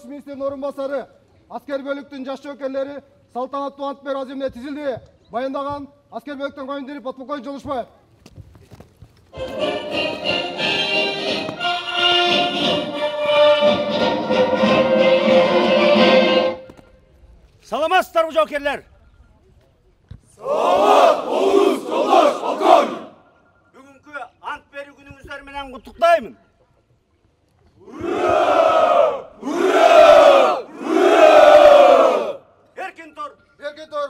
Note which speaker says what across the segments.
Speaker 1: Baş Ministrinin orunbasarı, asker bölüktün жаш жоокерлери салтанаттуу ант берүү аземине тизилди. Баяндаган asker bölüктөн командири подполковник Жолушбаев.
Speaker 2: Salamazsızlar jokerler.
Speaker 1: Salamat olunuz yoldaş polkovnik.
Speaker 2: Bugünkü ant berүү günüңүздөр менен куттуктаймын. Erkin tur.
Speaker 1: Erkin tur.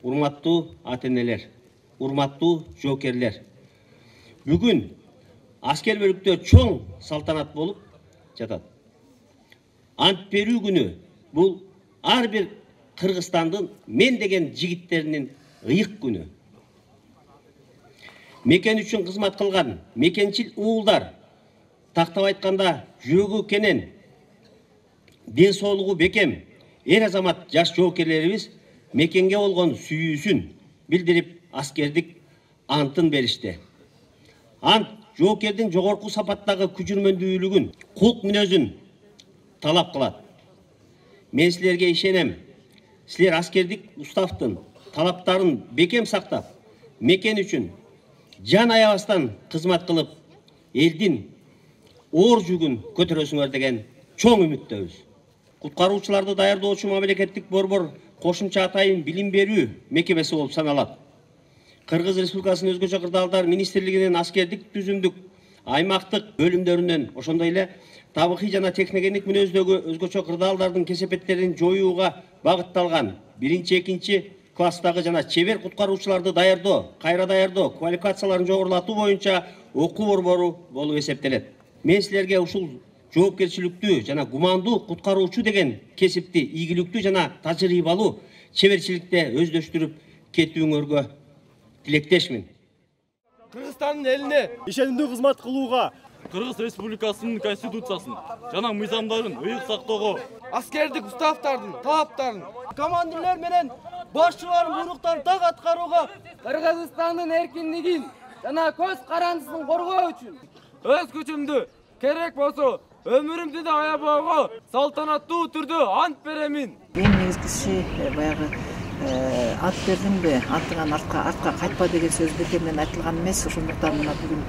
Speaker 2: Урматтуу ата-энелер, урматтуу жоокерлер. Бүгүн аскер бөлүктө чоң салтанат болуп жатат. Ант берүү күнү бул ар бир Кыргызстандын мен деген жигиттеринин ыйык күнү. Мекен үчүн кызмат кылган мекенчил уулдар, тактап айтканда жүрөгү кенен, ден соолугу бекем эр азамат жаш жоокерлерибиз мекенге болгон сүйүүсүн билдирип аскердик антын беришти. Ант жоокердин жогорку сапаттагы күчүрмөндүүлүгүн, кулк мүнөзүн талап кылат. Мен силерге ишенем. Силер аскердик уставдын талаптарын бекем сактап, мекен үчүн жан аябастан кызмат кылып, элдин оор жүгүн көтөрөсүңөр деген чоң үмүттөбүз. Куткаруучуларды даярдоочу мамлекеттик борбор кошумча атайын билим берүү мекемеси болуп саналат. Кыргыз Республикасынын өзгөчө кырдаалдар министрлигинин аскердик түзүмдүк аймактык бөлүмдөрүнөн, ошондой эле табыхый жана техногендик мүнөздөгү өзгөчө кырдаалдардын кесепеттерин жоюуга багытталган 1-2 класстагы жана чебер куткаруучуларды даярдоо, кайра даярдоо, квалификацияларын жогорулатуу боюнча окуу борбору болуп эсептелет. Мен силерге ушул жоопкерчиликтүү жана гумандуу куткаруучу деген кесипти ийгиликтүү жана тажрыйбалуу чеберчиликте өздөштүрүп кетүүңөргө тилектешмин.
Speaker 3: Кыргызстандын элине ишенимдүү кызмат кылууга, Кыргыз Республикасынын конституциясын жана мыйзамдарын ыйык сактоого, аскердик уставдардын талаптарын, командирлер менен башчылардын буйруктарын так аткарууга,
Speaker 4: Кыргызстандын эркиндигин жана көз карандысын коргоо үчүн
Speaker 3: өз күчүмдү керек болсо өмүрүмдү да аябоого салтанаттуу түрдө ант беремин.
Speaker 5: Эң негизгиси баягы ант бердимби, антыңан артка кайтпа деген сөз бекемден айтылган эмес. Ошондуктан мына бүгүн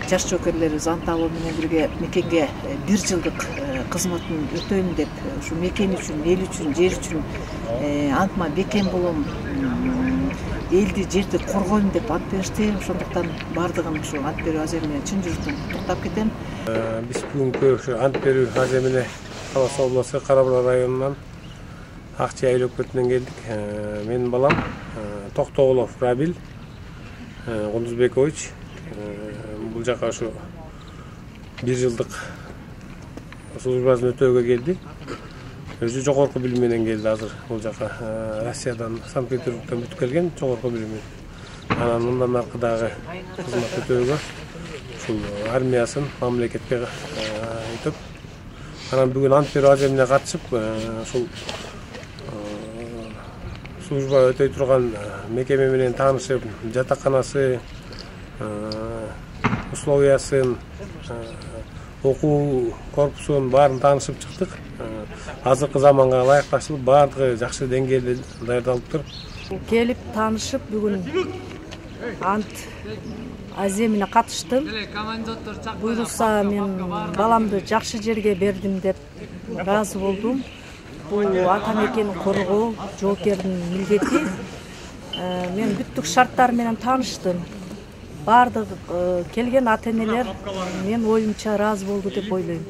Speaker 5: жаш жоокерлерибиз ант алуу менен бирге мекенге 1 жылдык кызматын өтөйм деп, ушу мекен үчүн, эл үчүн, жер үчүн антма бекем болом, элди жерди коргойм деп ант беришти. Ошондуктан баардыгын ушу ант берүү аземине чын жүрөктөн куттуктап кетем.
Speaker 6: Биз бүгүнкү ушу ант берүү аземине Талас областы Кара-Була районунан Акчай өлкөтүнөн келдик. Менин балам Токтоголов Рабил Кундузбекович бул жака ушу 1 жылдык службасын өтөөгө келди. Өзү жогорку билим менен келди. Азыр бул жака Россиядан, Санкт-Петербургдан бүтүп келген жогорку билими. Анан мындан аркы дагы кызмат өтөөгө ушул армиясын мамлекетке өтөп, анан бүгүн ант берүү аземине катышып, ушул служба өтөй турган мекеме менен таанышып, жатаканасы, условиясын, окуу корпусун баарын таанышып чыктык. Азыркы заманга ылайыкташылып, баардыгы жакшы деңгээлде даярдалыптыр.
Speaker 7: Келип таанышып, бүгүн ант аземине катыштым. Буйрукса мен баламды жакшы жерге бердим деп ыраазы болдум. Бул ата мекени коргоо жоокердин милдети. Мен бүттүк шарттар менен тааныштым. Бардык келген ата-энелер мен оюмча ыраазы болду деп ойлойм.